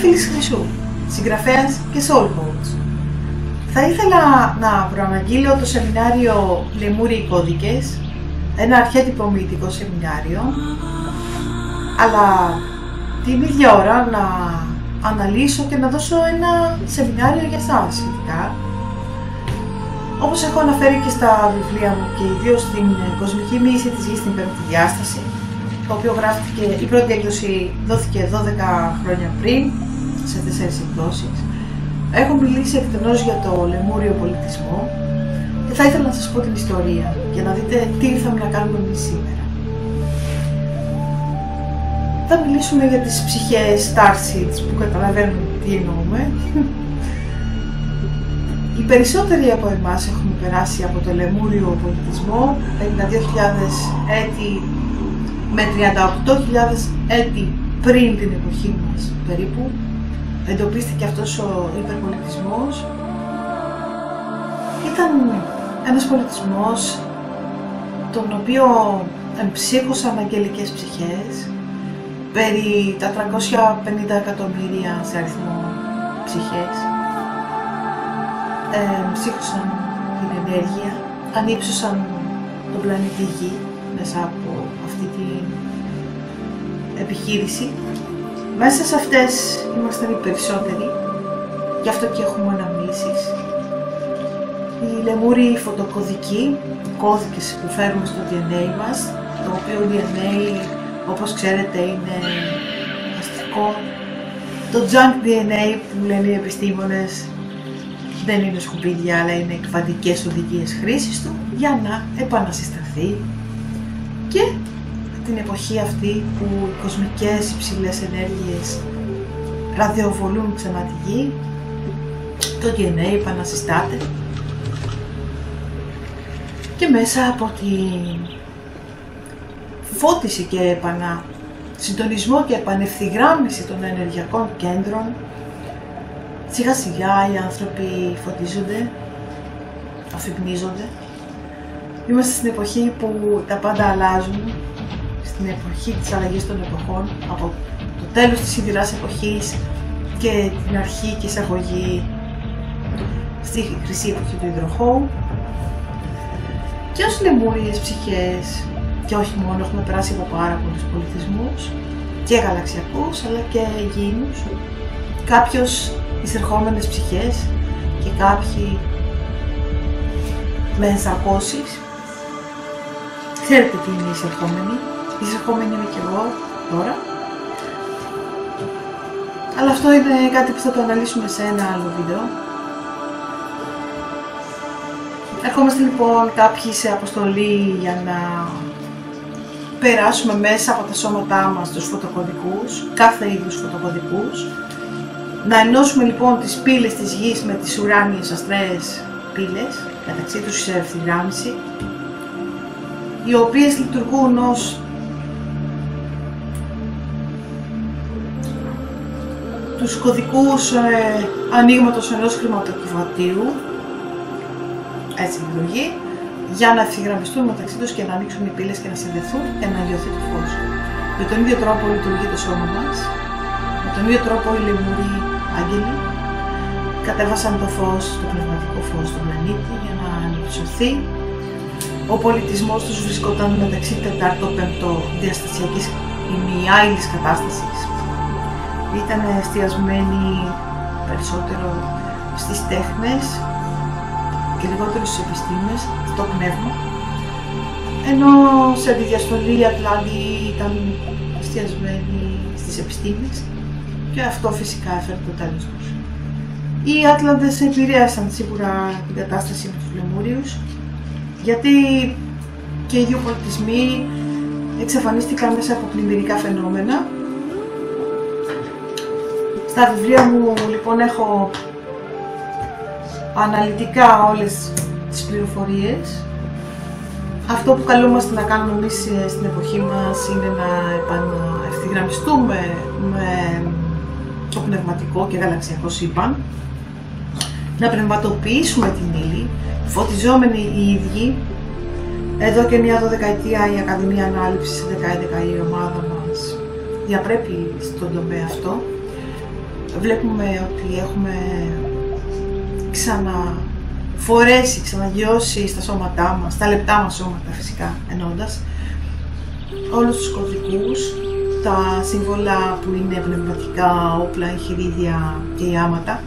Βασίλης Χρυσού, συγγραφέας και soul coach. Θα ήθελα να προαναγγείλω το σεμινάριο Λεμούριοι Κώδικες, ένα αρχέτυπο μυητικό σεμινάριο, αλλά την ίδια ώρα να αναλύσω και να δώσω ένα σεμινάριο για εσάς σχετικά. Όπως έχω αναφέρει και στα βιβλία μου και ιδίως στην Κοσμική Μοίηση της Γης στην πέμπτη διάσταση, το οποίο γράφτηκε, η πρώτη έκδοση δόθηκε 12 χρόνια πριν, σε 4 εκδόσεις. Έχω μιλήσει εκτενώς για το λεμούριο πολιτισμό και θα ήθελα να σας πω την ιστορία, για να δείτε τι ήρθαμε να κάνουμε εμείς σήμερα. Θα μιλήσουμε για τις ψυχές Starseeds που καταλαβαίνουν τι εννοούμε. Οι περισσότεροι από εμάς έχουμε περάσει από το λεμούριο πολιτισμό, 52.000 έτη με 38.000 έτη πριν την εποχή μας περίπου. Εντοπίστηκε αυτός ο υπερπολιτισμός. Ήταν ένας πολιτισμός τον οποίο εμψύχωσαν αγγελικές ψυχές, περί τα 350 εκατομμύρια σε αριθμό ψυχές. Εμψύχωσαν την ενέργεια, ανύψωσαν τον πλανήτη Γη μέσα από αυτή την επιχείρηση. Μέσα σε αυτές ήμασταν οι περισσότεροι, γι' αυτό και έχουμε αναμνήσεις. Οι λεμούριοι φωτοκωδικοί, κώδικες που φέρουμε στο DNA μας, το οποίο DNA, όπως ξέρετε, είναι αστικό. Το junk DNA που λένε οι επιστήμονες δεν είναι σκουπίδια, αλλά είναι κβαντικές οδηγίες χρήσης του για να επανασυσταθεί. Και την εποχή αυτή που οι κοσμικές υψηλές ενέργειες ραδιοβολούν ξανά τη Γη, το DNA επανασυστάται και μέσα από τη φώτιση και συντονισμό και επανευθυγράμμιση των ενεργειακών κέντρων, σιγά σιγά οι άνθρωποι φωτίζονται, αφυπνίζονται. Είμαστε στην εποχή που τα πάντα αλλάζουν, στην εποχή της αλλαγής των εποχών, από το τέλος της σιδηράς εποχής και την αρχή και εισαγωγή στη χρυσή εποχή του υδροχώου. Και ως λεμούριες ψυχές, και όχι μόνο, έχουμε περάσει από πάρα πολλούς πολιτισμούς και γαλαξιακούς αλλά και γήινους, κάποιους εισερχόμενες ψυχές και κάποιοι με ενσαρκώσεις. Ξέρετε τι είναι η εισερχόμενη. Η εισερχόμενη είμαι και εγώ τώρα. Αλλά αυτό είναι κάτι που θα το αναλύσουμε σε ένα άλλο βίντεο. Ερχόμαστε λοιπόν κάποιοι σε αποστολή για να περάσουμε μέσα από τα σώματά μας τους φωτοκωδικούς, κάθε είδους φωτοκωδικούς. Να ενώσουμε λοιπόν τις πύλες της Γης με τις ουράνιες αστραίες πύλες, μεταξύ τους σε ευθυγράμμιση, οι οποίες λειτουργούν ως τους κωδικούς ανοίγματος ενός χρηματοκιβωτίου, έτσι λειτουργεί, για να ευθυγραμμιστούν μεταξύ τους και να ανοίξουν οι πύλες και να συνδεθούν και να λιωθεί το φως. Με τον ίδιο τρόπο λειτουργεί το σώμα μας, με τον ίδιο τρόπο οι λεμούριοι άγγελοι κατέβασαν το φως, το πνευματικό φως στον πλανήτη για να ανυψωθεί. Ο πολιτισμός τους βρισκόταν μεταξύ 4-5 διαστασιακής ημιάειλης κατάστασης. Ήταν εστιασμένοι περισσότερο στις τέχνες και λιγότερο στις επιστήμες, στο πνεύμα, ενώ σε αντιδιαστολή οι Ατλάντοι ήταν εστιασμένοι στις επιστήμες και αυτό φυσικά έφερε το τέλος τους. Οι Άτλαντες επηρέασαν σίγουρα την κατάσταση με τους Λεμούριους, γιατί και οι δύο πολιτισμοί εξαφανίστηκαν μέσα από πλημμυρικά φαινόμενα. Στα βιβλία μου λοιπόν έχω αναλυτικά όλες τις πληροφορίες. Αυτό που καλούμαστε να κάνουμε εμείς στην εποχή μας είναι να επαναευθυγραμμιστούμε με το πνευματικό και γαλαξιακό σύμπαν, να πνευματοποιήσουμε την ύλη, φωτιζόμενοι οι ίδιοι. Εδώ και μια 12ετία η Ακαδημία Ανάληψης 11 η ομάδα μας διαπρέπει στον τομέα αυτό βλέπουμε ότι έχουμε ξαναφορέσει, ξαναγιώσει στα σώματά μας, στα λεπτά μας σώματα φυσικά εννοώντας, όλους τους κωδικούς, τα σύμβολα που είναι πνευματικά όπλα, εγχειρίδια και ιάματα.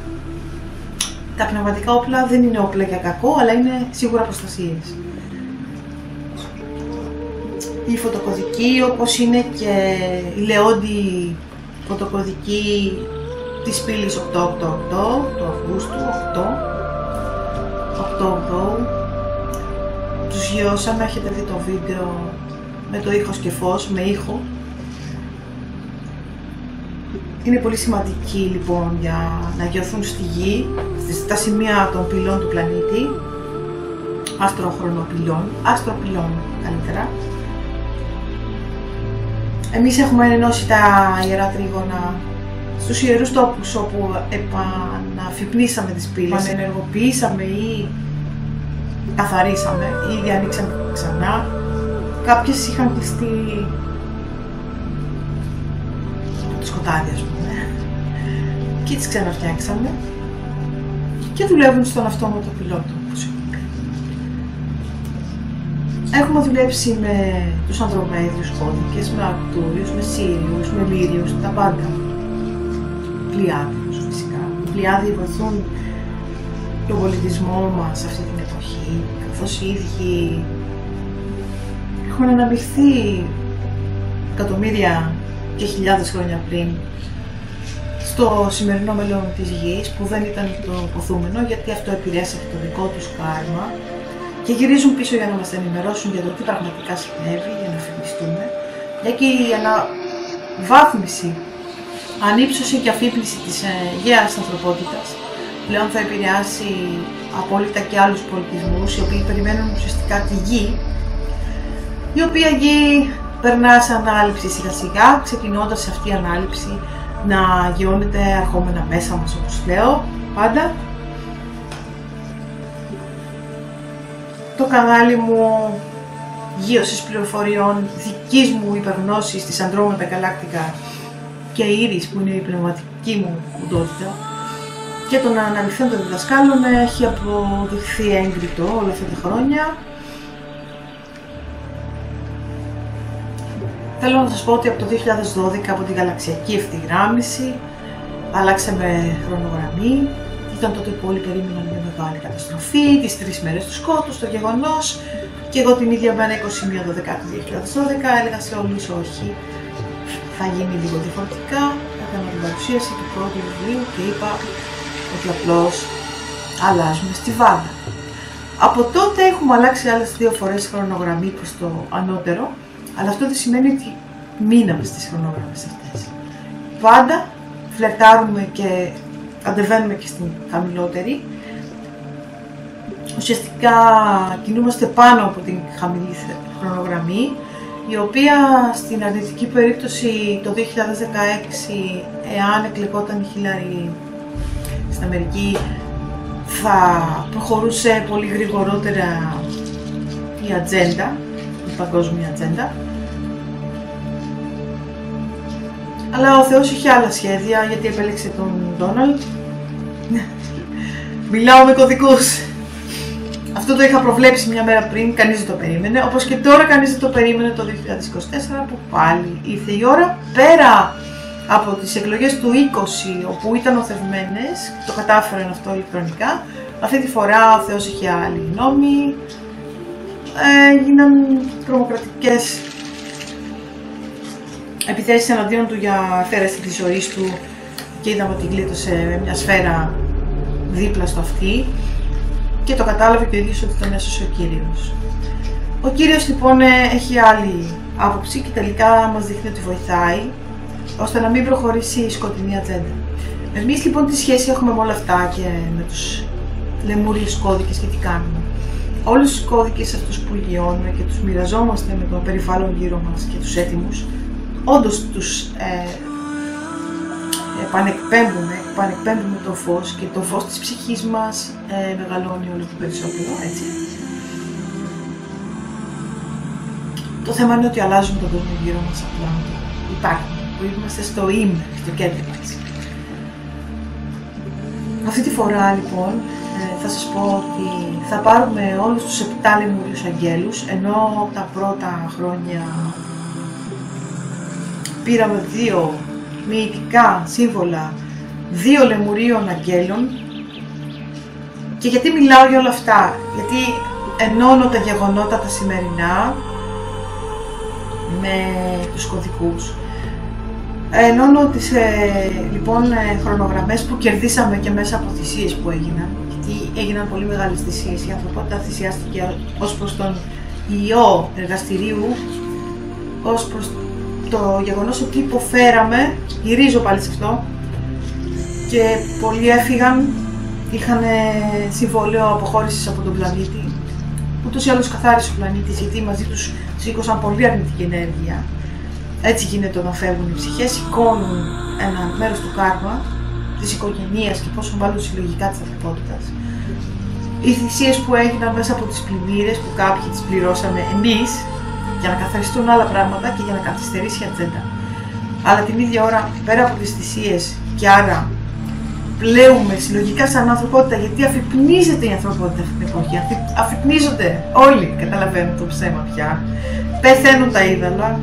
Τα πνευματικά όπλα δεν είναι όπλα για κακό, αλλά είναι σίγουρα προστασίες. Η φωτοκωδική, όπως είναι και η λεόντη φωτοκωδική της πύλης 888 του Αυγούστου, 8-8, τους γιώσαμε, έχετε δει το βίντεο με το ήχος και φως, με ήχο. Είναι πολύ σημαντική λοιπόν για να γιωθούν στη γη, στα σημεία των πυλών του πλανήτη, αστροπυλών καλύτερα. Εμείς έχουμε ενώσει τα ιερά τρίγωνα στους ιερούς τόπους όπου επαναφυπνήσαμε τις πύλες, ενεργοποιήσαμε ή καθαρίσαμε ή ήδη ανοίξαμε ξανά. Κάποιες είχαν κλειστεί από το σκοτάδι, ας πούμε, και τις ξαναφτιάξαμε και δουλεύουν στον αυτόματο πιλότο, όπως είπαμε. Έχουμε δουλέψει με τους Ανδρομέδιους κώδικες, με Αρκτούριους, με Σύριους, με Λύριους, τα πάντα. Πλειάδιους φυσικά. Οι Πλειάδιοι βοηθούν τον πολιτισμό μας αυτή την εποχή, καθώς οι ίδιοι έχουν αναμειχθεί εκατομμύρια και χιλιάδες χρόνια πριν στο σημερινό μέλλον της γης, που δεν ήταν το ποθούμενο, γιατί αυτό επηρέασε το δικό τους κάρμα, και γυρίζουν πίσω για να μας ενημερώσουν για το τι πραγματικά συνέβη, για να φημιστούμε, για και η αναβάθμιση, ανύψωση και αφύπνιση της γέας ανθρωπότητας πλέον θα επηρεάσει απόλυτα και άλλους πολιτισμούς, οι οποίοι περιμένουν ουσιαστικά τη γη, η οποία γη περνά σε ανάληψη σιγά σιγά, ξεκινώντας σε αυτή η ανάληψη να γεώνεται αρχόμενα μέσα μας, όπως λέω πάντα. Το κανάλι μου γείωσης πληροφοριών δικής μου υπεργνώσης της Andromeda Galactica και Iris, που είναι η πνευματική μου οντότητα, και των αναλυθέντων διδασκάλων έχει αποδειχθεί έγκριτο όλα αυτά τα χρόνια. Θέλω να σας πω ότι από το 2012, από την γαλαξιακή ευθυγράμμιση, αλλάξαμε χρονογραμμή. Ήταν τότε που όλοι περίμεναν μια μεγάλη καταστροφή, τις 3 μέρες του σκότους, το γεγονός, και εγώ την ίδια μέρα, 21/12/2012, έλεγα σε όλους όχι, θα γίνει λίγο διαφορετικά. Έκανα την παρουσίαση του πρώτου βιβλίου και είπα ότι απλώς αλλάζουμε στη Βάντα. Από τότε έχουμε αλλάξει άλλες 2 φορές χρονογραμμή προς το ανώτερο, αλλά αυτό δεν σημαίνει ότι μείναμε στις χρονογραμμές αυτές. Πάντα φλερτάρουμε και αντεβαίνουμε και στην χαμηλότερη. Ουσιαστικά κινούμαστε πάνω από την χαμηλή χρονογραμμή, η οποία στην αρνητική περίπτωση το 2016, εάν εκλεγόταν η Χίλαρη στην Αμερική, θα προχωρούσε πολύ γρηγορότερα η ατζέντα, η παγκόσμια ατζέντα. Αλλά ο Θεός είχε άλλα σχέδια, γιατί επέλεξε τον Ντόναλντ. Μιλάω με κωδικούς. Αυτό το είχα προβλέψει μια μέρα πριν, κανείς δεν το περίμενε. Όπως και τώρα κανείς δεν το περίμενε το 2024, που πάλι ήρθε η ώρα. Πέρα από τις εκλογές του 20, όπου ήταν οθευμένες, το κατάφεραν αυτό ηλεκτρονικά, αυτή τη φορά ο Θεός είχε άλλη γνώμη. Έγιναν τρομοκρατικές επιθέσεις εναντίον του για αφαίρεση της ζωής του, και είδαμε ότι γλίτωσε μια σφαίρα δίπλα στο αυτί, και το κατάλαβε και ο ίδιος ότι τον έσωσε ο Κύριος. Ο Κύριος λοιπόν έχει άλλη άποψη και τελικά μας δείχνει ότι βοηθάει, ώστε να μην προχωρήσει η σκοτεινή ατζέντα. Εμείς λοιπόν τι σχέση έχουμε με όλα αυτά και με τους λεμούριους κώδικες και τι κάνουμε? Όλους τους κώδικες αυτούς που λιώνουμε και τους μοιραζόμαστε με το περιβάλλον γύρω μας και τους έτοιμους, όντως τους επανεκπέμπουμε το φως, και το φως της ψυχής μας μεγαλώνει όλο και περισσότερο, έτσι. Το θέμα είναι ότι αλλάζουμε τον κόσμο γύρω μας, απλά υπάρχει, που είμαστε στο είμαι, στο κέντρο μας. Αυτή τη φορά λοιπόν θα σας πω ότι θα πάρουμε όλους τους 7 λεμούριους αγγέλους, ενώ τα πρώτα χρόνια πήραμε 2 μυητικά σύμβολα 2 λεμουρίων αγγέλων. Και γιατί μιλάω για όλα αυτά? Γιατί ενώνω τα γεγονότα τα σημερινά με τους κωδικούς. Ενώνω τις λοιπόν χρονογραμμές που κερδίσαμε και μέσα από θυσίες που έγιναν, γιατί έγιναν πολύ μεγάλες θυσίες. Η ανθρωπότητα θυσιάστηκε ως προς τον ιό εργαστηρίου, ως προς το γεγονός ότι υποφέραμε, γυρίζω πάλι σε αυτό, και πολλοί έφυγαν, είχαν συμβόλαιο αποχώρησης από τον πλανήτη. Ούτως ή άλλως καθάρισε ο πλανήτης, γιατί μαζί τους σήκωσαν πολύ αρνητική ενέργεια. Έτσι γίνεται όταν φεύγουν οι ψυχές, σηκώνουν ένα μέρος του κάρμα, της οικογένειας και πόσο μάλλον συλλογικά της ανθρωπότητας. Οι θυσίες που έγιναν μέσα από τις πλημμύρες, που κάποιοι τις πληρώσαμε εμείς, για να καθαριστούν άλλα πράγματα και για να καθυστερήσει η ατζέντα. Αλλά την ίδια ώρα, πέρα από τις θυσίες, και άρα πλέουμε συλλογικά σαν ανθρωπότητα, γιατί αφυπνίζεται η ανθρωπότητα αυτή την εποχή. Αφυπνίζονται όλοι, καταλαβαίνουν το ψέμα πια. Πεθαίνουν τα είδωλα.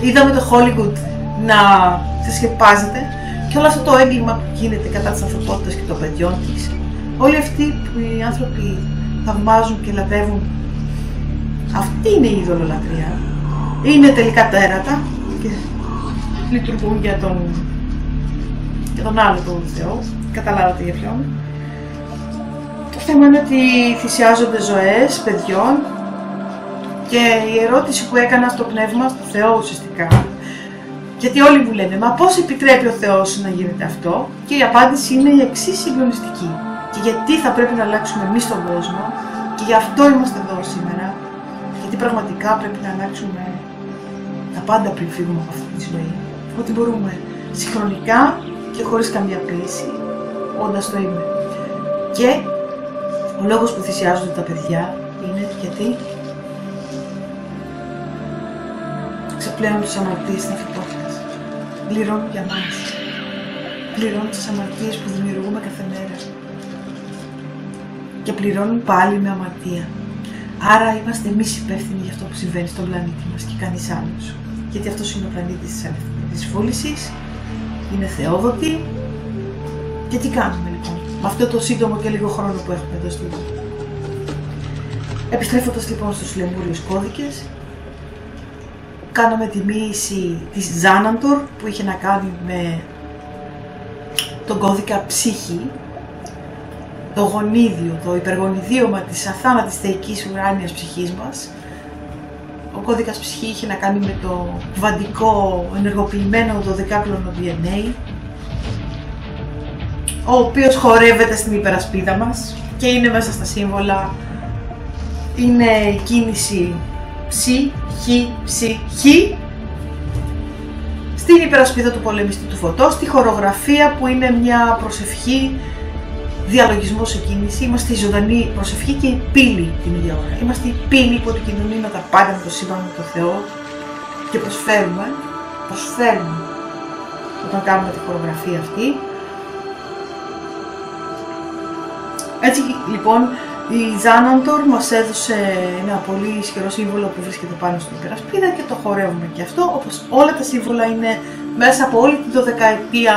Είδαμε το Hollywood να ξεσκεπάζεται και όλο αυτό το έγκλημα που γίνεται κατά της ανθρωπότητας και των παιδιών της. Όλοι αυτοί που οι άνθρωποι θαυμάζουν και λατρεύουν, αυτή είναι η ειδωλολατρία. Είναι τελικά τέρατα και λειτουργούν για τον άλλο τον Θεό. Καταλάβατε για ποιον. Το θέμα είναι ότι θυσιάζονται ζωές παιδιών. Και η ερώτηση που έκανα στο πνεύμα, στο Θεό ουσιαστικά, γιατί όλοι μου λένε, μα πώς επιτρέπει ο Θεός να γίνεται αυτό? Και η απάντηση είναι η εξής συγκλονιστική. Και γιατί θα πρέπει να αλλάξουμε εμείς τον κόσμο, και γι' αυτό είμαστε εδώ σήμερα, γιατί πραγματικά πρέπει να αλλάξουμε τα πάντα πριν φύγουμε από αυτή τη ζωή. Ό,τι μπορούμε, συγχρονικά και χωρίς καμία πίεση, όντας το είμαι. Και ο λόγος που θυσιάζονται τα παιδιά είναι γιατί ξεπλέουν τις αμαρτίες της ανθρωπότητας. Πληρώνουν για μας. Πληρώνουν τις αμαρτίες που δημιουργούμε κάθε μέρα. Και πληρώνουν πάλι με αμαρτία. Άρα είμαστε εμείς υπεύθυνοι για αυτό που συμβαίνει στον πλανήτη μας και κανείς άλλος. Γιατί αυτός είναι ο πλανήτης της βούλησης, είναι θεόδοτη. Και τι κάνουμε λοιπόν με αυτό το σύντομο και λίγο χρόνο που έχουμε εδώ στο λόγο? Επιστρέφοντας λοιπόν στους λεμούριους κώδικες, κάναμε τη μοίηση της Xanantor που είχε να κάνει με τον κώδικα ψύχη, το γονίδιο, το υπεργονιδίωμα της αθάνατης θεϊκής ουράνιας ψυχής μας. Ο κώδικας ψυχή είχε να κάνει με το κβαντικό ενεργοποιημένο 12κλωνο DNA, ο οποίος χορεύεται στην υπερασπίδα μας και είναι μέσα στα σύμβολα. Είναι η κίνηση ψι, χι, ψι, χι, στην υπερασπίδα του πολεμιστή του φωτός, στη χορογραφία που είναι μια προσευχή, διαλογισμό σε κίνηση. Είμαστε η ζωντανή προσευχή και η πύλη την ίδια ώρα. Είμαστε η πύλη που επικοινωνεί με τα πάντα, με το σύμπαν, με το Θεό, και προσφέρουμε όταν κάνουμε τη χορογραφία αυτή. Έτσι λοιπόν η Xanantor μας έδωσε ένα πολύ ισχυρό σύμβολο που βρίσκεται πάνω στην υπερασπίδα και το χορεύουμε και αυτό, όπως όλα τα σύμβολα είναι μέσα από όλη την 12ετία,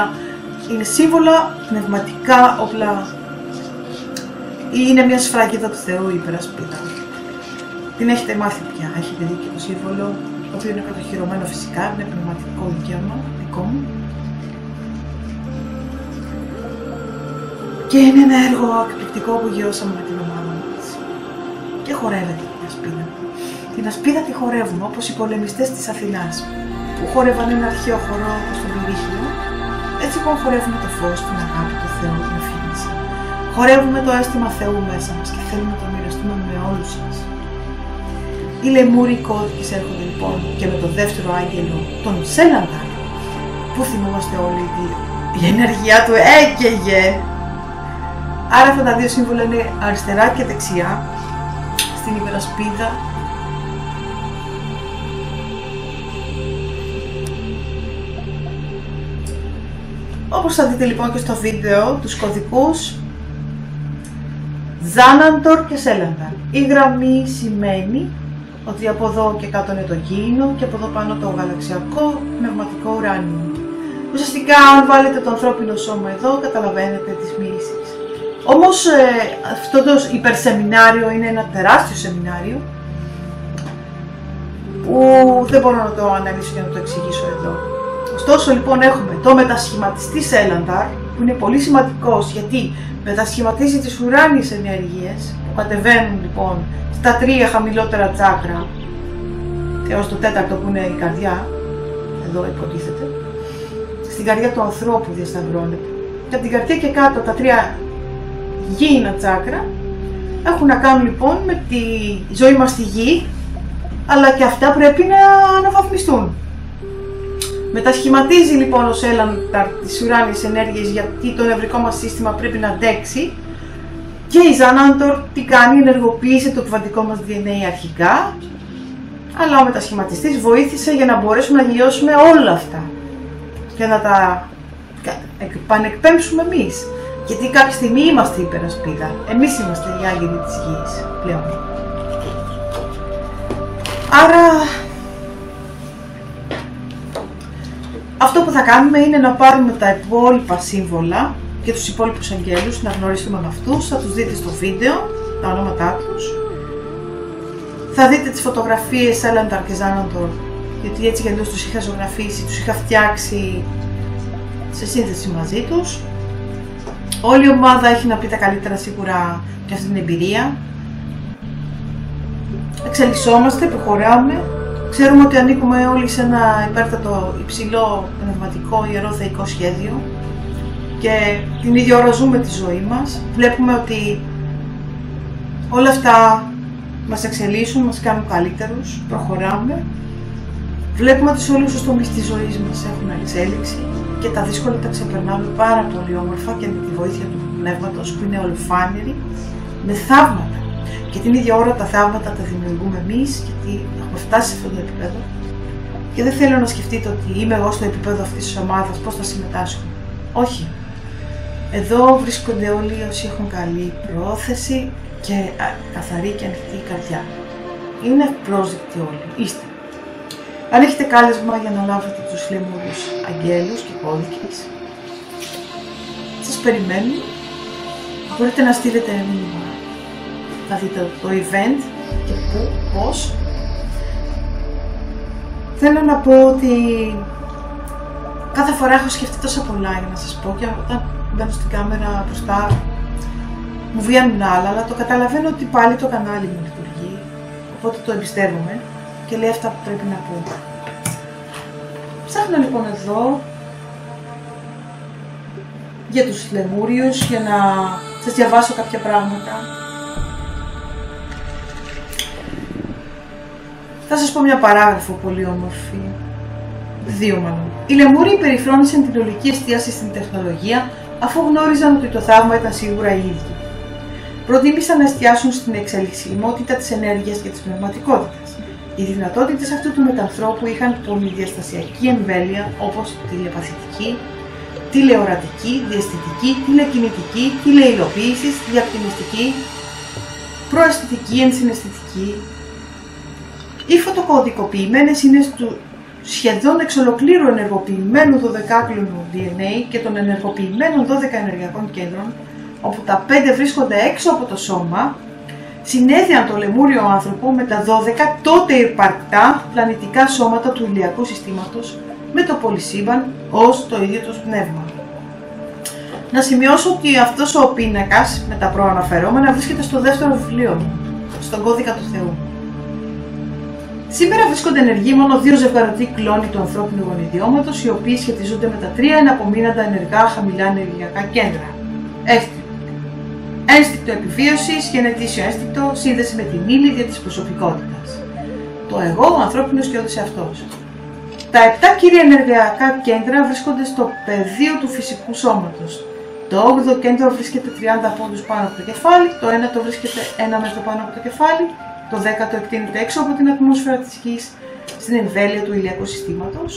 είναι σύμβολα, πνευματικά όπλα, είναι μια σφραγίδα του Θεού η υπερασπίδα. Την έχετε μάθει πια, έχετε δει και το σύμβολο, το οποίο είναι κατοχυρωμένο φυσικά, είναι πνευματικό δικαίωμα δικό μου. Και είναι ένα έργο εκπληκτικό που γιώσαμε με την ομάδα μας. Και χορεύεται την ασπίδα. Την ασπίδα τη χορεύουμε όπως οι πολεμιστές της Αθηνάς, που χόρευαν ένα αρχαίο χορό όπως τον Πυρίχιο. Έτσι λοιπόν χορεύουμε το φως, την αγάπη, το Θεό, την αφήνιση. Χορεύουμε το αίσθημα Θεού μέσα μας και θέλουμε να το μοιραστούμε με όλους σας. Οι λεμούριοι κώδικες έρχονται λοιπόν και με το δεύτερο άγγελο, τον Xelantar, που θυμόμαστε όλοι η ενέργειά του έκαιγε. Άρα αυτά τα δύο σύμβολα είναι αριστερά και δεξιά στην υπερασπίδα. Όπως θα δείτε λοιπόν και στο βίντεο, τους κωδικούς Xanantor και Selandar. Η γραμμή σημαίνει ότι από εδώ και κάτω είναι το γήινο και από εδώ πάνω το γαλαξιακό πνευματικό ουράνιο. Ουσιαστικά αν βάλετε το ανθρώπινο σώμα εδώ καταλαβαίνετε τις μοίησεις. Όμως αυτό το υπερσεμινάριο είναι ένα τεράστιο σεμινάριο που δεν μπορώ να το αναλύσω για να το εξηγήσω εδώ. Ωστόσο λοιπόν έχουμε το μετασχηματιστή Selandar που είναι πολύ σημαντικός γιατί μετασχηματίζει τις ουράνιες ενέργειες που κατεβαίνουν λοιπόν στα 3 χαμηλότερα τσάκρα έως το 4ο που είναι η καρδιά, εδώ υποτίθεται, στην καρδιά του ανθρώπου διασταυρώνεται. Και από την καρδιά και κάτω τα 3 γήινα τσάκρα έχουν να κάνουν λοιπόν με τη ζωή μας στη γη, αλλά και αυτά πρέπει να αναβαθμιστούν. Μετασχηματίζει λοιπόν ο Selandar τις ουράνιες ενέργειες γιατί το νευρικό μας σύστημα πρέπει να αντέξει και η Xanantor τι κάνει, ενεργοποίησε το κβαντικό μας DNA αρχικά, αλλά ο μετασχηματιστής βοήθησε για να μπορέσουμε να γειώσουμε όλα αυτά και να τα επανεκπέμψουμε εμείς. Γιατί κάποια στιγμή είμαστε η υπερασπίδα. Εμείς είμαστε οι άγγελοι της γης πλέον. Άρα αυτό που θα κάνουμε είναι να πάρουμε τα υπόλοιπα σύμβολα και τους υπόλοιπους αγγέλους, να γνωρίσουμε με αυτούς, θα τους δείτε στο βίντεο, τα ονόματά τους. Θα δείτε τις φωτογραφίες Selandar και Xanantor, γιατί έτσι κι αλλιώς τους είχα ζωγραφίσει, τους είχα φτιάξει σε σύνδεση μαζί τους. Όλη η ομάδα έχει να πει τα καλύτερα σίγουρα και αυτή την εμπειρία. Εξελισσόμαστε, προχωράμε. Ξέρουμε ότι ανήκουμε όλοι σε ένα υπέρτατο, υψηλό, πνευματικό, ιερό θεϊκό σχέδιο και την ίδια ώρα ζούμε τη ζωή μας. Βλέπουμε ότι όλα αυτά μας εξελίσσουν, μας κάνουν καλύτερους, προχωράμε. Βλέπουμε ότι σε όλους τους τομείς της ζωής μας έχουν εξέλιξη και τα δύσκολα τα ξεπερνάμε πάρα πολύ όμορφα και με τη βοήθεια του πνεύματος που είναι ολοφάνερη, με θαύματα. Και την ίδια ώρα τα θαύματα τα δημιουργούμε εμείς, γιατί έχουμε φτάσει σε αυτό το επίπεδο. Και δεν θέλω να σκεφτείτε ότι είμαι εγώ στο επίπεδο αυτής της ομάδας, πώς θα συμμετάσχω. Όχι. Εδώ βρίσκονται όλοι όσοι έχουν καλή πρόθεση και καθαρή και ανοιχτή καρδιά. Είναι ευπρόσδεκτοι όλοι. Είστε. Αν έχετε κάλεσμα για να λάβετε τους λαιμούριους αγγέλους και κώδικες, σας περιμένουν. Μπορείτε να στείλετε μήνυμα. Θα δείτε το event και πού, πώς. Θέλω να πω ότι κάθε φορά έχω σκεφτεί τόσα πολλά για να σας πω και όταν μπαίνω στην κάμερα μπροστά μου βγαίνουν άλλα, αλλά το καταλαβαίνω ότι πάλι το κανάλι μου λειτουργεί, οπότε το εμπιστεύομαι και λέει αυτά που πρέπει να πω. Ψάχνω λοιπόν εδώ για τους λαιμούριους, για να σας διαβάσω κάποια πράγματα. Θα σας πω μια παράγραφο πολύ όμορφη. 2 μάλλον. Οι Λεμούριοι περιφρόνησαν την ολική εστίαση στην τεχνολογία αφού γνώριζαν ότι το θαύμα ήταν σίγουρα οι ίδιοι. Προτίμησαν να εστιάσουν στην εξελιξιμότητα της ενέργειας και της πνευματικότητας. Οι δυνατότητες αυτού του μετανθρώπου είχαν πολυδιαστασιακή εμβέλεια όπως τηλεπαθητική, τηλεορατική, διαισθητική, τηλεκινητική, τηλεϊλοποίηση, διακτηνιστική, προαισθητική, ενσυναισθητική. Οι φωτοκωδικοποιημένες είναι του σχεδόν εξ ολοκλήρου ενεργοποιημένου 12κλονου DNA και των ενεργοποιημένων 12 ενεργειακών κέντρων, όπου τα 5 βρίσκονται έξω από το σώμα, συνέδεαν το λεμούριο άνθρωπο με τα 12 τότε υπαρκτά πλανητικά σώματα του ηλιακού συστήματος με το πολυσύμπαν ως το ίδιο του πνεύμα. Να σημειώσω ότι αυτός ο πίνακας με τα προαναφερόμενα βρίσκεται στο δεύτερο βιβλίο μου, στον κώδικα του Θεού. Σήμερα βρίσκονται ενεργοί μόνο 2 ζευγαρωτοί κλόνοι του ανθρώπινου γονιδιώματος, οι οποίοι σχετιζόνται με τα 3 εναπομείναντα ενεργά χαμηλά ενεργειακά κέντρα. Ένστικτο επιβίωσης, γενετήσιο ένστικτο, σύνδεση με την ύλη δια της προσωπικότητας. Το εγώ, ο ανθρώπινος και ο εαυτός. Τα 7 κύρια ενεργειακά κέντρα βρίσκονται στο πεδίο του φυσικού σώματος. Το 8ο κέντρο βρίσκεται 30 πόντους πάνω από το κεφάλι, το 9ο βρίσκεται 1 μέτρο πάνω από το κεφάλι, το 10ο εκτείνεται έξω από την ατμόσφαιρα της γης στην εμβέλεια του ηλιακού συστήματος.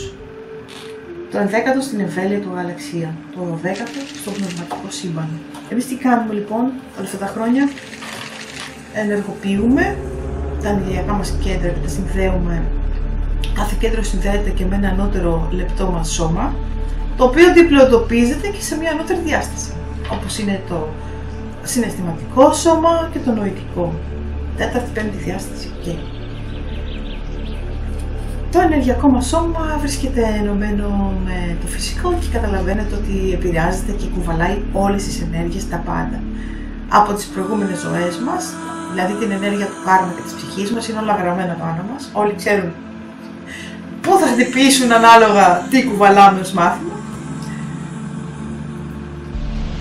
Το 11ο στην εμβέλεια του γαλαξία, το 12ο στο πνευματικό σύμπαν. Εμείς τι κάνουμε λοιπόν όλα αυτά τα χρόνια? Ενεργοποιούμε τα ενεργειακά μας κέντρα και τα συνδέουμε. Κάθε κέντρο συνδέεται και με ένα ανώτερο λεπτό μας σώμα, το οποίο διπλοεντοπίζεται και σε μια ανώτερη διάσταση, όπως είναι το συναισθηματικό σώμα και το νοητικό. Τέταρτη, πέμπτη διάσταση και το ενεργειακό μας σώμα βρίσκεται ενωμένο με το φυσικό και καταλαβαίνετε ότι επηρεάζεται και κουβαλάει όλες τις ενέργειες, τα πάντα. Από τις προηγούμενες ζωές μας, δηλαδή την ενέργεια του κάρμα και της ψυχής μας, είναι όλα γραμμένα πάνω μας. Όλοι ξέρουν πού θα χτυπήσουν ανάλογα τι κουβαλάμε ως μάθημα.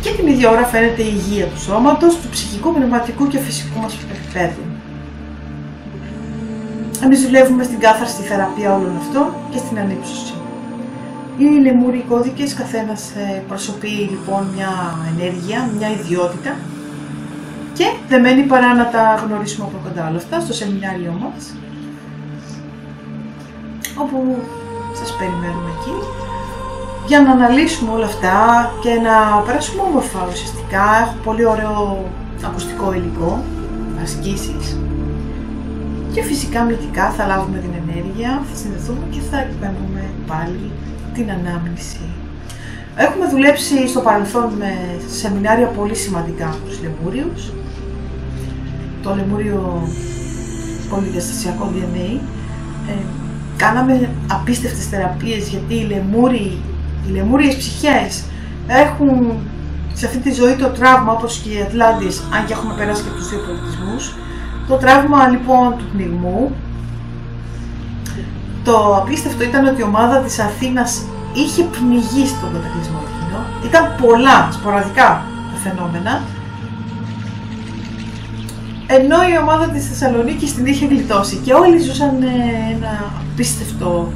Και την ίδια ώρα φαίνεται η υγεία του σώματος, του ψυχικού, πνευματικού και φυσικού μας επίπεδου. Εμείς δουλεύουμε στην κάθαρση θεραπεία όλων αυτών και στην ανύψωση. Οι λεμούριοι κώδικες, καθένας προσωπεί λοιπόν μια ενέργεια, μια ιδιότητα και δεν μένει παρά να τα γνωρίσουμε από κοντά όλα αυτά στο σεμινάριό μας, όπου σας περιμένουμε εκεί για να αναλύσουμε όλα αυτά και να περάσουμε όμορφα ουσιαστικά. Έχω πολύ ωραίο ακουστικό υλικό, ασκήσεις και φυσικά μυητικά θα λάβουμε την ενέργεια, θα συνδεθούμε και θα εκπέμπουμε πάλι την ανάμνηση. Έχουμε δουλέψει στο παρελθόν με σεμινάρια πολύ σημαντικά από τους λεμούριους. Το λεμούριο πολυδιαστασιακό DNA. Κάναμε απίστευτες θεραπείες γιατί οι λεμούριες ψυχές έχουν σε αυτή τη ζωή το τραύμα, όπως και οι Ατλάντες, αν και έχουμε περάσει και τους δύο πολιτισμούς. Το τραύμα λοιπόν του πνιγμού. Το απίστευτο ήταν ότι η ομάδα της Αθήνας είχε πνιγεί στον κατακλυσμό εκείνο. Ήταν πολλά σποραδικά τα φαινόμενα, ενώ η ομάδα της Θεσσαλονίκης την είχε γλιτώσει και όλοι ζούσαν ένα απίστευτο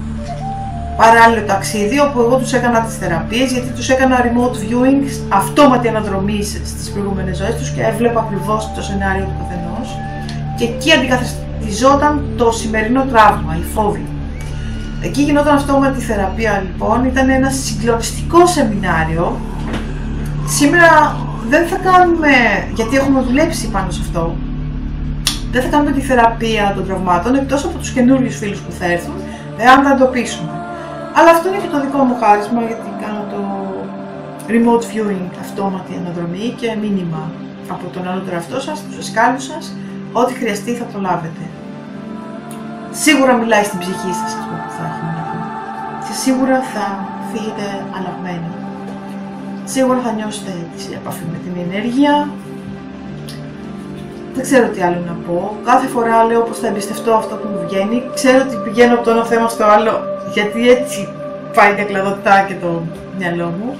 παράλληλο ταξίδι, όπου εγώ τους έκανα τις θεραπείες, γιατί τους έκανα remote viewing, αυτόματη αναδρομή στις προηγούμενες ζωές τους και έβλεπα ακριβώς το σενάριο του καθενός και εκεί αντικαθιστιζόταν το σημερινό τραύμα, οι φόβοι. Εκεί γινόταν αυτόματη θεραπεία λοιπόν, ήταν ένα συγκλονιστικό σεμινάριο. Σήμερα δεν θα κάνουμε, γιατί έχουμε δουλέψει πάνω σε αυτό, δεν θα κάνουμε τη θεραπεία των τραυμάτων, εκτός από τους καινούριους φίλους που θα έρθουν, εάν τα εντοπίσουμε. Αλλά αυτό είναι και το δικό μου χάρισμα, γιατί κάνω το remote viewing, αυτόματη αναδρομή και μήνυμα από τον ανώτερο εαυτό σας, τους εσκάλους σας, ό,τι χρειαστεί θα το λάβετε. Σίγουρα μιλάει στην ψυχή σας αυτό που θα έχουμε να πούμε. Και σίγουρα θα φύγετε αλλαγμένοι. Σίγουρα θα νιώσετε τη επαφή με την ενέργεια. Δεν ξέρω τι άλλο να πω. Κάθε φορά λέω πως θα εμπιστευτώ αυτό που μου βγαίνει. Ξέρω ότι πηγαίνω από το ένα θέμα στο άλλο, γιατί έτσι πάει τα κλαδωτά και το μυαλό μου.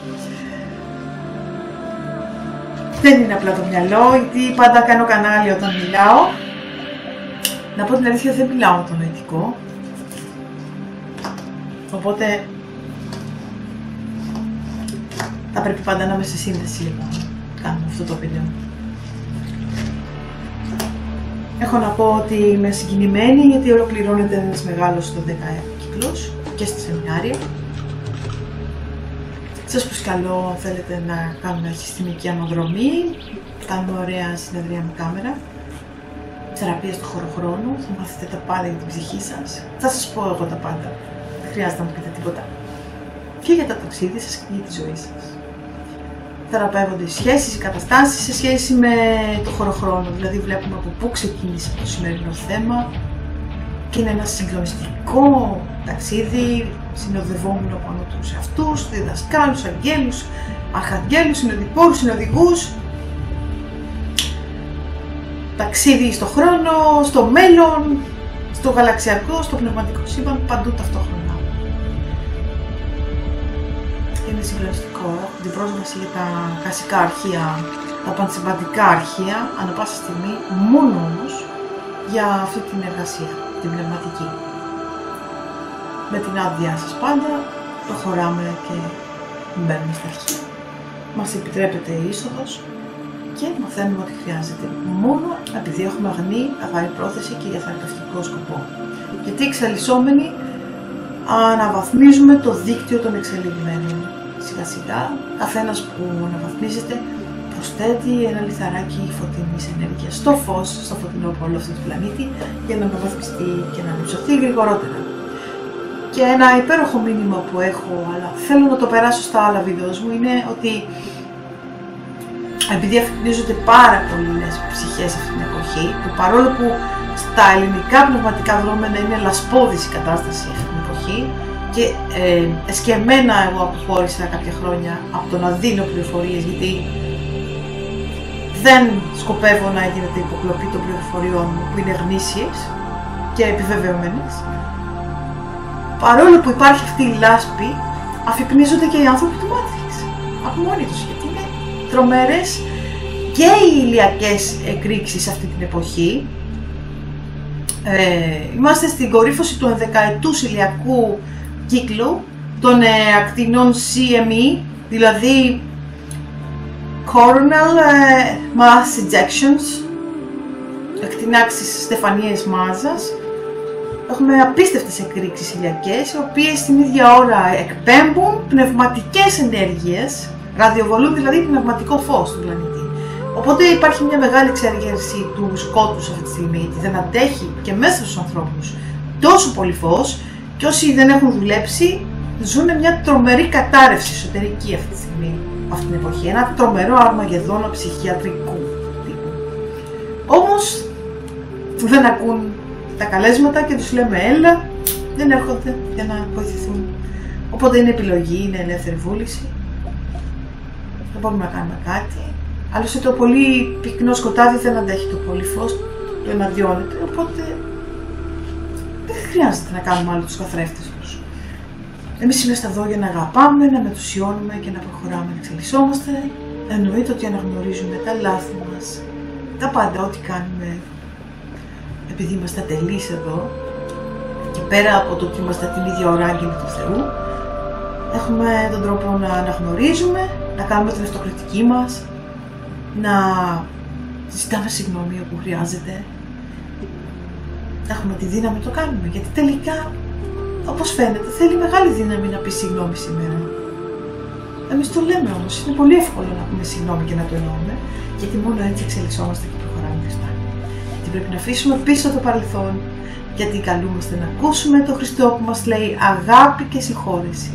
Δεν είναι απλά το μυαλό, γιατί πάντα κάνω κανάλι όταν μιλάω. Να πω την αλήθεια, δεν μιλάω με το νοητικό. Οπότε θα πρέπει πάντα να είμαι σε σύνδεση όταν κάνω αυτό το βίντεο. Έχω να πω ότι είμαι συγκινημένη γιατί ολοκληρώνεται ένας μεγάλος το 10 κύκλος και στη σεμινάρια. Σας προσκαλώ αν θέλετε να κάνουμε αρχιστημική αναδρομή, κάνουμε ωραία συνεδρία με κάμερα, θεραπεία στο χωροχρόνο, θα μάθετε τα πάντα για την ψυχή σας. Θα σας πω εγώ τα πάντα, δεν χρειάζεται να μου πείτε τίποτα. Και για τα ταξίδια σας και για τη ζωή σας. Θεραπεύονται οι σχέσεις, οι καταστάσεις σε σχέση με το χωροχρόνο, δηλαδή βλέπουμε από πού ξεκίνησε το σημερινό θέμα και είναι ένα συγκλονιστικό ταξίδι, συνοδευόμενο από τους εαυτούς, διδασκάλους, αγγέλους, αρχαγγέλους, συνοδοιπόρους, συνοδηγούς. Ταξίδι στο χρόνο, στο μέλλον, στο γαλαξιακό, στο πνευματικό σύμπαν, παντού ταυτόχρονα. Είναι συγκλονιστικό, έχω την πρόσβαση για τα κασικά αρχεία, τα πανσυμπαντικά αρχεία, ανά πάσα στιγμή, μόνο όμως για αυτή την εργασία, την πνευματική. Με την άδειά σας πάντα, προχωράμε και μπαίνουμε στα αρχεία. Μας επιτρέπεται η είσοδος και μαθαίνουμε ό,τι χρειάζεται, μόνο επειδή έχουμε αγνή, καθαρή πρόθεση και για θεραπευτικό σκοπό. Γιατί οι εξαλισσόμενοι αναβαθμίζουμε το δίκτυο των εξελιγμένων. Σιγά σιγά, καθένας που αναβαθμίζεται προσθέτει ένα λιθαράκι φωτεινής ενέργειας στο φως, στο φωτεινό πόλο αυτού του πλανήτη, για να αναβαθμιστεί και να ανυψωθεί γρηγορότερα. Και ένα υπέροχο μήνυμα που έχω, αλλά θέλω να το περάσω στα άλλα βίντεο μου, είναι ότι επειδή αφυπνίζονται πάρα πολλές ψυχές αυτή την εποχή, που παρόλο που στα ελληνικά πνευματικά δρόμενα είναι λασπώδης η κατάσταση αυτή την εποχή, και εσκεμμένα εγώ αποχώρησα κάποια χρόνια από το να δίνω πληροφορίες, γιατί δεν σκοπεύω να γίνεται υποκλοπή των πληροφοριών μου που είναι γνήσιες και επιβεβαιωμένες. Παρόλο που υπάρχει αυτή η λάσπη, αφυπνίζονται και οι άνθρωποι του Matrix από μόνοι τους, γιατί είναι τρομερές και οι ηλιακές εκρήξεις αυτή την εποχή. Είμαστε στην κορύφωση του 11ετούς ηλιακού κύκλου των ακτινών CME, δηλαδή Coronal Mass Ejections, ακτινάξεις στεφανίες μάζας. Έχουμε απίστευτες εκρήξεις ηλιακές, οι οποίες την ίδια ώρα εκπέμπουν πνευματικές ενέργειες, ραδιοβολούν δηλαδή πνευματικό φως στον πλανήτη. Οπότε υπάρχει μια μεγάλη εξέργερση του σκότους αυτή τη στιγμή, γιατί δεν αντέχει και μέσα στους ανθρώπους τόσο πολύ φως, και όσοι δεν έχουν δουλέψει ζουν μια τρομερή κατάρρευση εσωτερική αυτή τη στιγμή, αυτή την εποχή. Ένα τρομερό αρμαγεδόνα ψυχιατρικού τύπου. Όμως δεν ακούν τα καλέσματα και τους λέμε έλα, δεν έρχονται για να βοηθηθούν. Οπότε είναι επιλογή, είναι ελεύθερη βούληση. Δεν μπορούμε να κάνουμε κάτι. Άλλωστε το πολύ πυκνό σκοτάδι δεν αντέχει το πολύ φως, το εναντιώνεται, οπότε δεν χρειάζεται να κάνουμε άλλο τους καθρέφτες τους. Εμείς είμαστε εδώ για να αγαπάμε, να μετουσιώνουμε και να προχωράμε, να εξελισσόμαστε. Εννοείται ότι αναγνωρίζουμε τα λάθη μας, τα πάντα, ό,τι κάνουμε, επειδή είμαστε ατελείς εδώ και πέρα από το ότι είμαστε την ίδια ώρα άγγελοι του Θεού, έχουμε τον τρόπο να αναγνωρίζουμε, να κάνουμε την αυτοκριτική μας, να ζητάμε συγγνώμη όπου χρειάζεται. Έχουμε τη δύναμη να το κάνουμε, γιατί τελικά, όπως φαίνεται, θέλει μεγάλη δύναμη να πει συγγνώμη σήμερα. Εμείς το λέμε όμως, είναι πολύ εύκολο να πούμε συγγνώμη και να το εννοούμε, γιατί μόνο έτσι εξελισσόμαστε και προχωράμε μπροστά. Γιατί πρέπει να αφήσουμε πίσω το παρελθόν, γιατί καλούμαστε να ακούσουμε τον Χριστό που μας λέει αγάπη και συγχώρεση.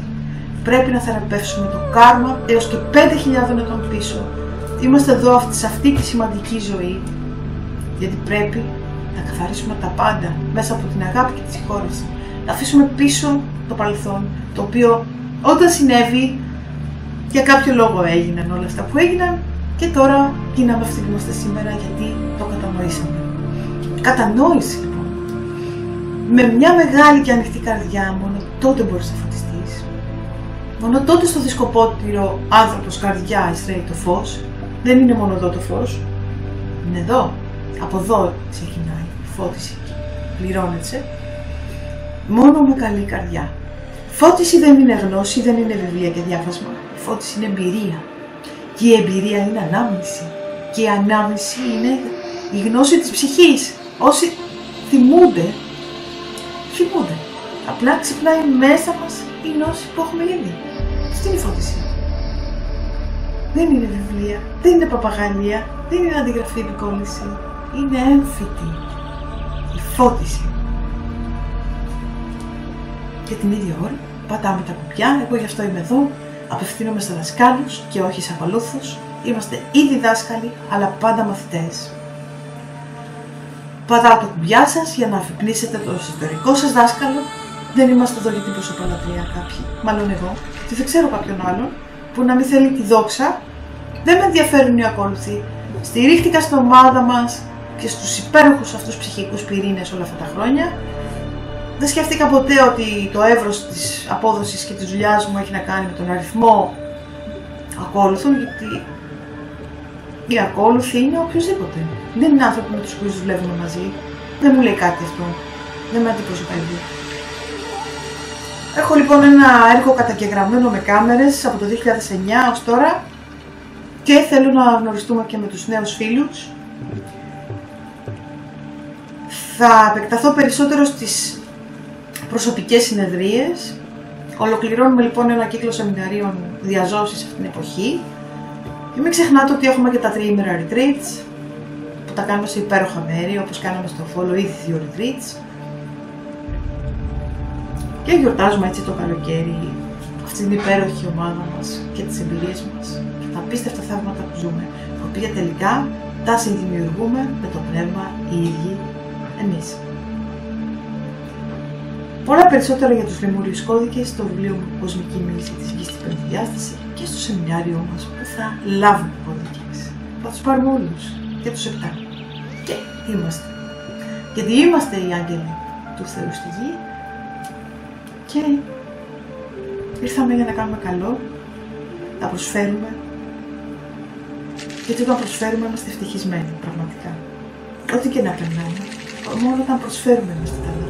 Πρέπει να θεραπεύσουμε το κάρμα έως και 5.000 ετών πίσω. Είμαστε εδώ σε αυτή τη σημαντική ζωή, γιατί πρέπει να καθαρίσουμε τα πάντα μέσα από την αγάπη και τη συγχώρεση. Να αφήσουμε πίσω το παρελθόν, το οποίο όταν συνέβη, για κάποιο λόγο έγιναν όλα αυτά που έγιναν, και τώρα γίναμε αυτοί που είμαστε σήμερα, γιατί το κατανοήσαμε. Κατανόηση λοιπόν. Με μια μεγάλη και ανοιχτή καρδιά, μόνο τότε μπορείς να φωτιστείς. Μόνο τότε στο δισκοπότηρο άνθρωπος καρδιά ειστρέφει το φως. Δεν είναι μόνο εδώ το φως, είναι εδώ. Από εδώ ξεκινάει η φώτιση, πληρώνεται. Μόνο με καλή καρδιά. Φώτιση δεν είναι γνώση, δεν είναι βιβλία και διάβασμα. Η φώτιση είναι εμπειρία. Και η εμπειρία είναι ανάμνηση. Και η ανάμνηση είναι η γνώση της ψυχής. Όσοι θυμούνται. Απλά ξυπνάει μέσα μας η γνώση που έχουμε ήδη. Αυτή είναι η φώτιση. Δεν είναι βιβλία, δεν είναι παπαγαλία, δεν είναι αντιγραφή επικόλληση. Είναι έμφυτη η φώτιση. Και την ίδια ώρα πατάμε τα κουμπιά, εγώ γι' αυτό είμαι εδώ, απευθύνομαι στα δασκάλους και όχι σε ακολούθους. Είμαστε ήδη δάσκαλοι, αλλά πάντα μαθητές. Πατάω τα κουμπιά σας για να αφυπνίσετε το εσωτερικό σας δάσκαλο. Δεν είμαστε εδώ για την προσωπολατρία κάποιοι, μάλλον εγώ, και δεν ξέρω κάποιον άλλον που να μην θέλει τη δόξα. Δεν με ενδιαφέρουν οι ακόλουθοι. Στηρίχτηκα στην ομάδα μας και στους υπέροχους αυτούς ψυχικούς πυρήνες όλα αυτά τα χρόνια. Δεν σκέφτηκα ποτέ ότι το εύρος της απόδοσης και της δουλειάς μου έχει να κάνει με τον αριθμό ακόλουθων, γιατί οι ακόλουθοι είναι οποιοδήποτε. Δεν είναι άνθρωποι με τους οποίους δουλεύουμε μαζί. Δεν μου λέει κάτι αυτό. Δεν με αντιπροσωπεύει. Έχω λοιπόν ένα έργο καταγεγραμμένο με κάμερες από το 2009 ως τώρα και θέλω να γνωριστούμε και με τους νέους φίλους. Θα επεκταθώ περισσότερο στις προσωπικές συνεδρίες. Ολοκληρώνουμε λοιπόν ένα κύκλο σεμιναρίων διαζώσης σε αυτήν την εποχή. Και μην ξεχνάτε ότι έχουμε και τα 3ημερα retreats που τα κάνουμε σε υπέροχα μέρη, όπως κάναμε στο Follow ήδη 2 retreats. Και γιορτάζουμε έτσι το καλοκαίρι αυτή την υπέροχη ομάδα μας και τις εμπειρίες μας και τα απίστευτα θαύματα που ζούμε, τα οποία τελικά τα συνδημιουργούμε με το πνεύμα οι ίδιοι εμείς. Πολλά περισσότερα για τους λεμούριους κώδικες στο βιβλίο μου «Κοσμική μίληση της γης στην πέμπτη διάσταση» και στο σεμινάριό μας που θα λάβουμε κώδικες. Θα τους πάρουμε όλους και τους 7. Και είμαστε. Γιατί είμαστε οι άγγελοι του Θεού στη γη και ήρθαμε για να κάνουμε καλό, να προσφέρουμε, γιατί όταν προσφέρουμε είμαστε ευτυχισμένοι πραγματικά. Ό,τι και να περνάμε, μόνο όταν προσφέρουμε είμαστε καλά.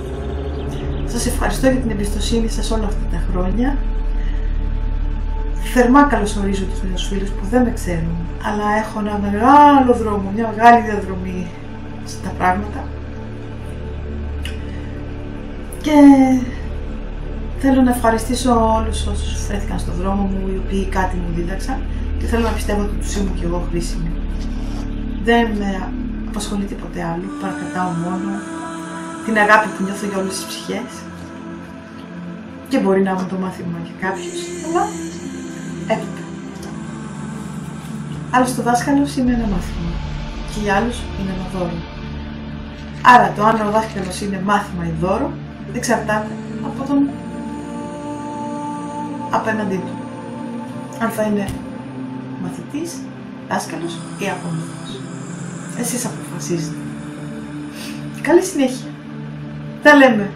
Σας ευχαριστώ για την εμπιστοσύνη σας όλα αυτά τα χρόνια. Θερμά καλωσορίζω τους νέους φίλους που δεν με ξέρουν, αλλά έχω ένα μεγάλο δρόμο, μια μεγάλη διαδρομή στα πράγματα. Και θέλω να ευχαριστήσω όλους όσους βρέθηκαν στον δρόμο μου, οι οποίοι κάτι μου δίδαξαν και θέλω να πιστεύω ότι τους ήμουν και εγώ χρήσιμη. Δεν με απασχολεί τίποτε άλλο, παρακρατάω μόνο την αγάπη που νιώθω για όλες τις ψυχές και μπορεί να είναι το μάθημα για κάποιους, αλλά έπειτα. Άλλος το δάσκαλος είναι ένα μάθημα και για άλλους είναι ένα δώρο. Άρα το αν ο δάσκαλος είναι μάθημα ή δώρο εξαρτάται από τον απέναντί του. Αν θα είναι μαθητής, δάσκαλος ή απομονός. Εσείς αποφασίζετε. Καλή συνέχεια. Τα λέμε.